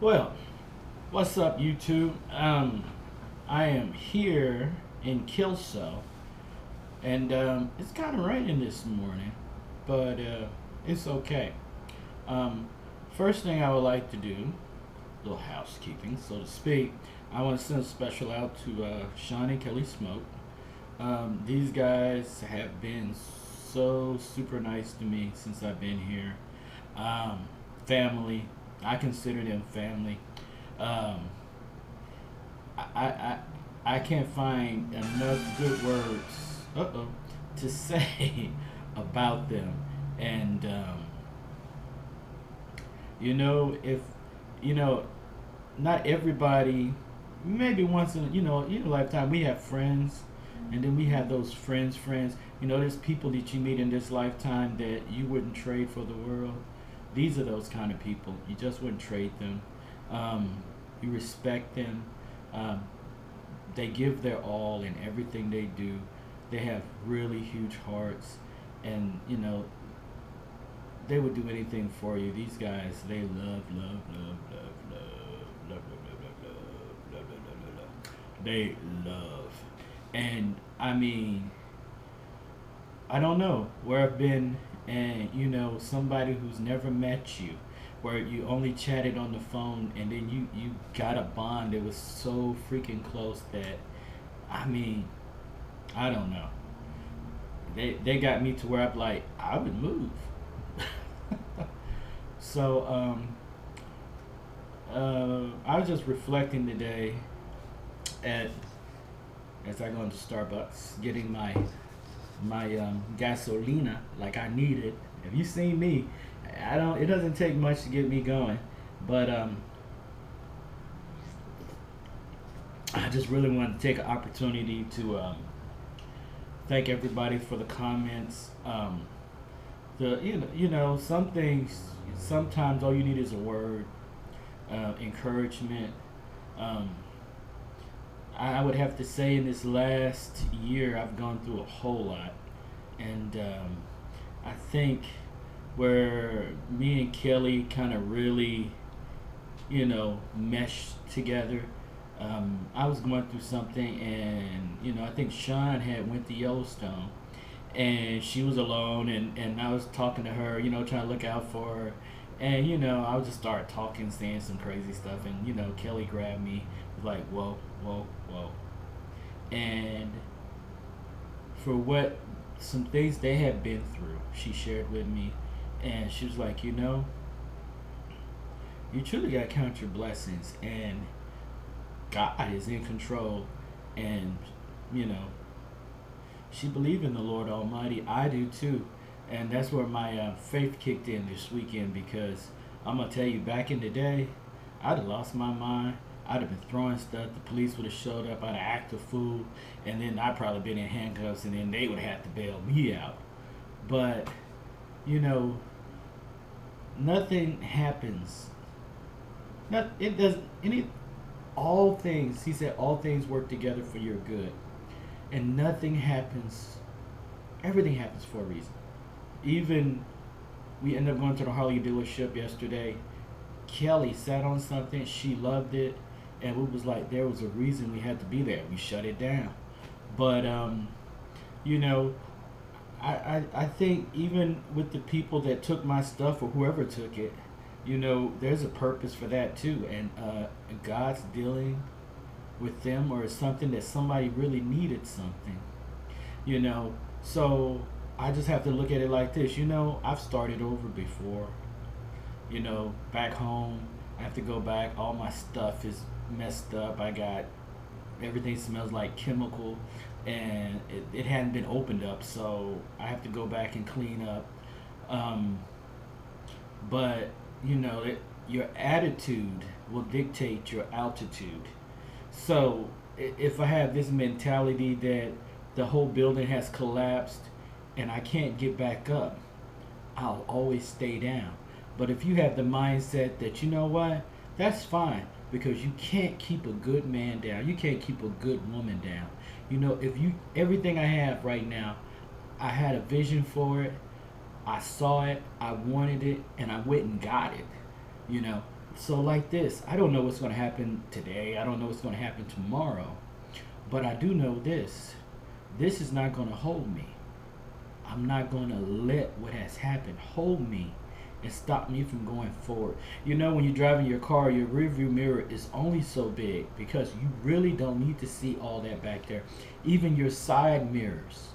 Well, what's up, YouTube? I am here in Kelso, and it's kind of raining this morning, but it's okay. Um, First thing I would like to do, a little housekeeping, so to speak. I want to send a special out to Sean and Kelly Smoke. These guys have been so super nice to me since I've been here. Family, I consider them family. Um, I, I, I can't find enough good words to say about them. And, if, you know, not everybody, maybe once in a lifetime, we have friends. And then we have those friends. There's people that you meet in this lifetime that you wouldn't trade for the world. These are those kind of people. You just wouldn't trade them. You respect them. Um, they give their all in everything they do. They have really huge hearts, and they would do anything for you. These guys, they love. They love, and I mean, I don't know where I've been, and somebody who's never met you, where you only chatted on the phone, and then you got a bond that was so freaking close that, I mean, I don't know. They got me to where I'm like, I would move. So I was just reflecting today at as I go into Starbucks, getting my gasolina like I need it. If you seen me, I don't. It doesn't take much to get me going, but I just really want to take an opportunity to thank everybody for the comments. Some things. Sometimes all you need is a word, encouragement. Um, I would have to say in this last year I've gone through a whole lot, and I think where me and Kelly kind of really, meshed together. I was going through something, and I think Sean had went to Yellowstone, and she was alone, and I was talking to her, trying to look out for her, and I would just start talking, saying some crazy stuff, and Kelly grabbed me, was like, whoa, whoa, whoa, and for what some things they had been through, she shared with me, and she was like, you truly gotta count your blessings, and God is in control, and you know she believed in the Lord Almighty. I do too, and that's where my faith kicked in this weekend, because I'm gonna tell you, back in the day, I'd have lost my mind. I'd have been throwing stuff. The police would have showed up. I'd have acted a fool, and then I'd probably been in handcuffs, and then they would have to bail me out. But you know, nothing happens. Not it doesn't. Any all things. He said all things work together for your good, and nothing happens. Everything happens for a reason. Even we ended up going to the Harley dealership yesterday. Kelly sat on something. She loved it, and it was like there was a reason we had to be there. We shut it down, but you know, I think even with the people that took my stuff or whoever took it, there's a purpose for that too, and God's dealing with them, or something that somebody really needed something, you know. So I just have to look at it like this. I've started over before. Back home, I have to go back. All my stuff is messed up. I got everything smells like chemical, and it hadn't been opened up, so I have to go back and clean up. Um, but your attitude will dictate your altitude. So if I have this mentality that the whole building has collapsed and I can't get back up, I'll always stay down. But if you have the mindset that, what, that's fine, because you can't keep a good man down. You can't keep a good woman down. If you everything I have right now, I had a vision for it. I saw it, I wanted it, and I went and got it. You know, So like this, I don't know what's going to happen today. I don't know what's going to happen tomorrow. But I do know this. This is not going to hold me. I'm not going to let what has happened hold me and stop me from going forward. You know, when you're driving your car, your rearview mirror is only so big because you really don't need to see all that back there. Even your side mirrors,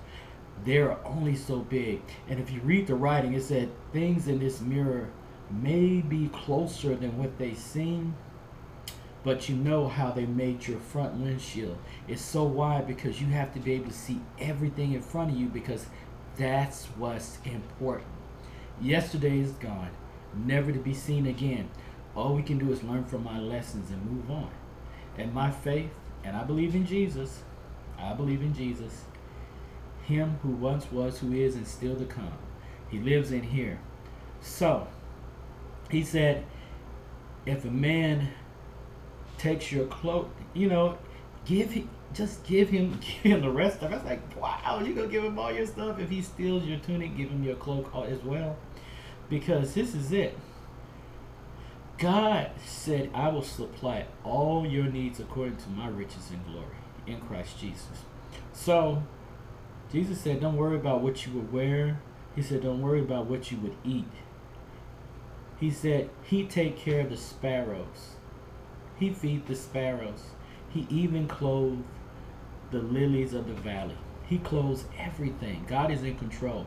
they're only so big. And if you read the writing, it said things in this mirror may be closer than what they seem, but you know how they made your front windshield. It's so wide because you have to be able to see everything in front of you, because that's what's important. Yesterday is gone, never to be seen again. All we can do is learn from our lessons and move on. And my faith, and I believe in Jesus, I believe in Jesus, him who once was, who is, and still to come. He lives in here. So, he said, if a man takes your cloak, you know, give him the rest of it. I was like, wow, you gonna give him all your stuff? If he steals your tunic, give him your cloak as well. Because this is it. God said, I will supply all your needs according to my riches and glory in Christ Jesus. So Jesus said, don't worry about what you would wear. He said, don't worry about what you would eat. He said, he take care of the sparrows. He feed the sparrows. He even clothed the lilies of the valley. He clothes everything. God is in control.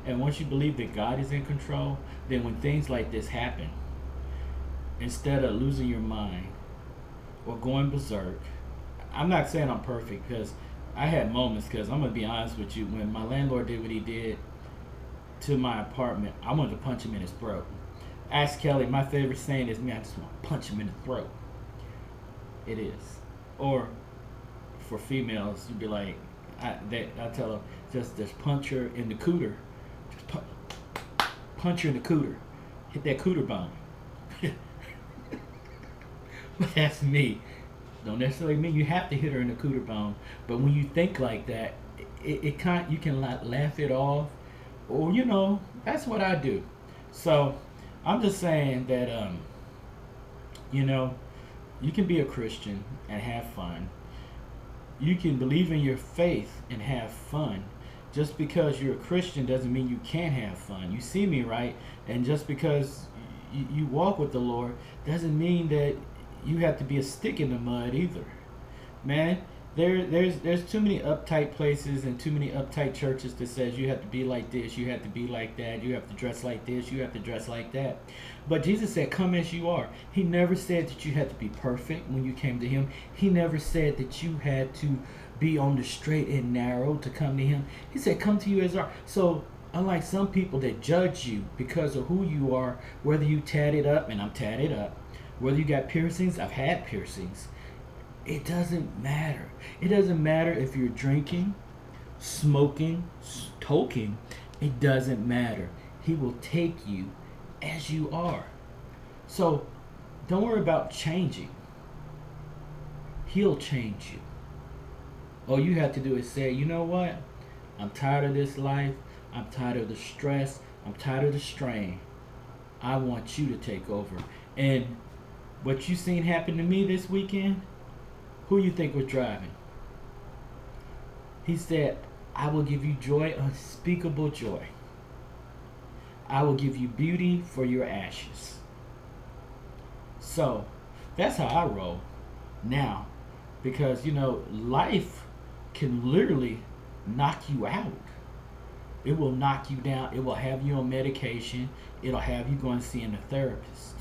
And once you believe that God is in control, then when things like this happen, instead of losing your mind or going berserk, I'm not saying I'm perfect, because I had moments, because I'm going to be honest with you, when my landlord did what he did to my apartment, I wanted to punch him in his throat. Ask Kelly, my favorite saying is, man, I just want to punch him in the throat. It is. Or for females, you'd be like, I tell them, just punch her in the cooter. Just punch her in the cooter. Hit that cooter bone. But that's me. Don't necessarily mean you have to hit her in the cooter bone. But when you think like that, it can't, you can laugh it off. Or, you know, that's what I do. So I'm just saying that, you know, you can be a Christian and have fun. You can believe in your faith and have fun. Just because you're a Christian doesn't mean you can't have fun. You see me, right? And just because you walk with the Lord doesn't mean that you have to be a stick in the mud either. Man, there's too many uptight places and too many uptight churches that says you have to be like this, you have to be like that, you have to dress like this, you have to dress like that. But Jesus said, come as you are. He never said that you had to be perfect when you came to him. He never said that you had to be on the straight and narrow to come to him. He said, come to you as you are. So unlike some people that judge you because of who you are, whether you tatted up, and I'm tatted up, whether you got piercings, I've had piercings, it doesn't matter. It doesn't matter if you're drinking, smoking, toking. It doesn't matter. He will take you as you are. So don't worry about changing. He'll change you. All you have to do is say, you know what? I'm tired of this life. I'm tired of the stress. I'm tired of the strain. I want you to take over. And what you seen happen to me this weekend, who you think was driving? He said, I will give you joy, unspeakable joy. I will give you beauty for your ashes. So that's how I roll now. Because, you know, life can literally knock you out. It will knock you down. It will have you on medication. It'll have you going to see a therapist.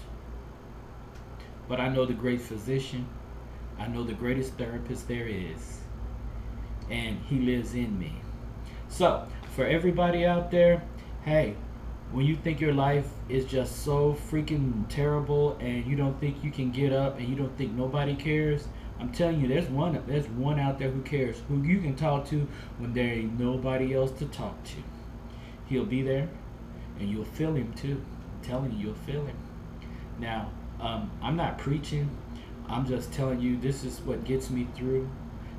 But I know the great physician. I know the greatest therapist there is. And he lives in me. So, for everybody out there, hey, when you think your life is just so freaking terrible and you don't think you can get up and you don't think nobody cares, I'm telling you, there's one out there who cares, who you can talk to when there ain't nobody else to talk to. He'll be there, and you'll feel him too. I'm telling you, you'll feel him. Now, I'm not preaching. I'm just telling you, this is what gets me through.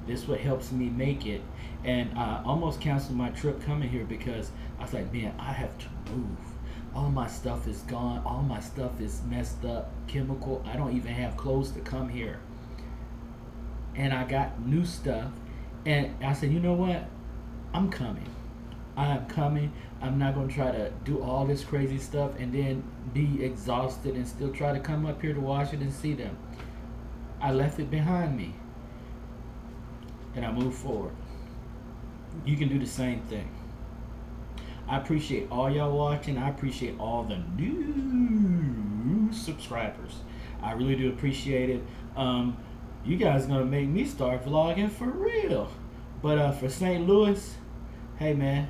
This is what helps me make it. And I almost canceled my trip coming here because I was like, man, I have to move. All my stuff is gone. All my stuff is messed up, chemical. I don't even have clothes to come here. And I got new stuff. And I said, you know what? I'm coming. I am coming. I'm not going to try to do all this crazy stuff and then be exhausted and still try to come up here to Washington and see them. I left it behind me and I moved forward. You can do the same thing. I appreciate all y'all watching. I appreciate all the new subscribers. I really do appreciate it. You guys are gonna make me start vlogging for real. But for St. Louis, hey man,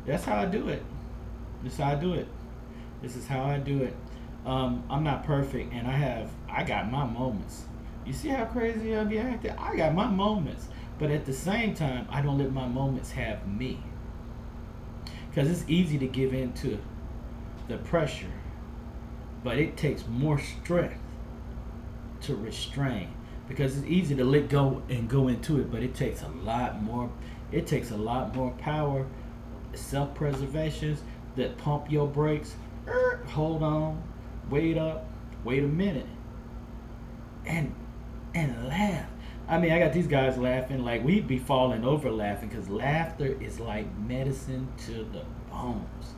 that's how I do it. This is how I do it. This is how I do it. I'm not perfect, and I got my moments. You see how crazy I be acting? I got my moments, but at the same time, I don't let my moments have me. Because it's easy to give in to the pressure, but it takes more strength to restrain. Because it's easy to let go and go into it, but it takes a lot more. It takes a lot more power, self-preservation, that pump your brakes. Hold on, wait up, wait a minute, and laugh. I mean, I got these guys laughing like we'd be falling over laughing, because laughter is like medicine to the bones.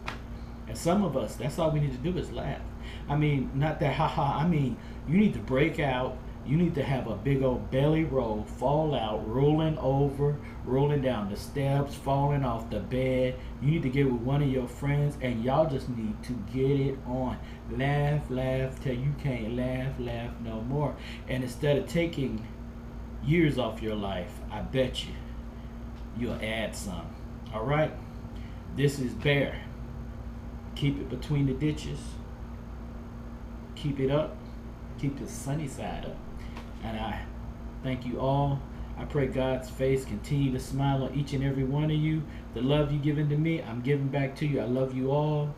And some of us, that's all we need to do is laugh. I mean, not that haha. I mean, you need to break out. You need to have a big old belly roll, fall out, rolling over, rolling down the steps, falling off the bed. You need to get with one of your friends, and y'all just need to get it on. Laugh, laugh till you can't laugh no more. And instead of taking years off your life, I bet you'll add some. All right, this is Bear. Keep it between the ditches. Keep it up. Keep the sunny side up. And I thank you all. I pray God's face continue to smile on each and every one of you. The love you given to me, I'm giving back to you. I love you all.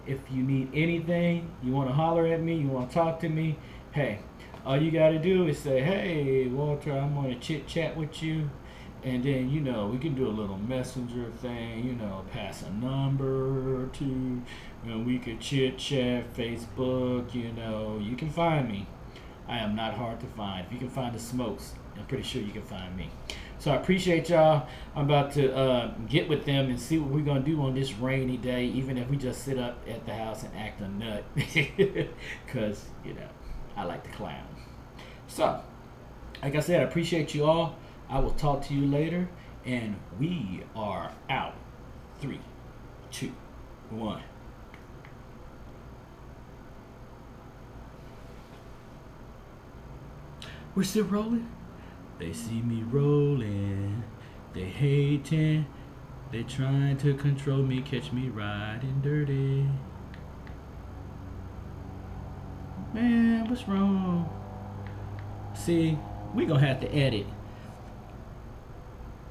If you need anything, you want to holler at me, you want to talk to me, hey, all you got to do is say, hey, Walter, I'm going to chit chat with you. And then, you know, we can do a little messenger thing, you know, pass a number or two, and we could chit chat, Facebook, you know, you can find me. I am not hard to find. If you can find the smokes, I'm pretty sure you can find me. So I appreciate y'all. I'm about to get with them and see what we're going to do on this rainy day, even if we just sit up at the house and act a nut. Because, you know, I like to clown. So, like I said, I appreciate you all. I will talk to you later, and we are out. 3, 2, 1. We're still rolling. They see me rolling. They hating. They trying to control me, catch me riding dirty. Man, what's wrong? See, we gonna have to edit.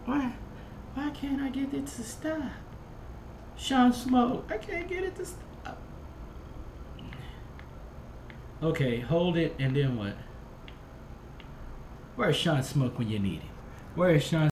Why can't I get it to stop? Sean Smoke, I can't get it to stop. Okay, hold it, and then what? Where's Sean Smoke when you need him? Where is Sean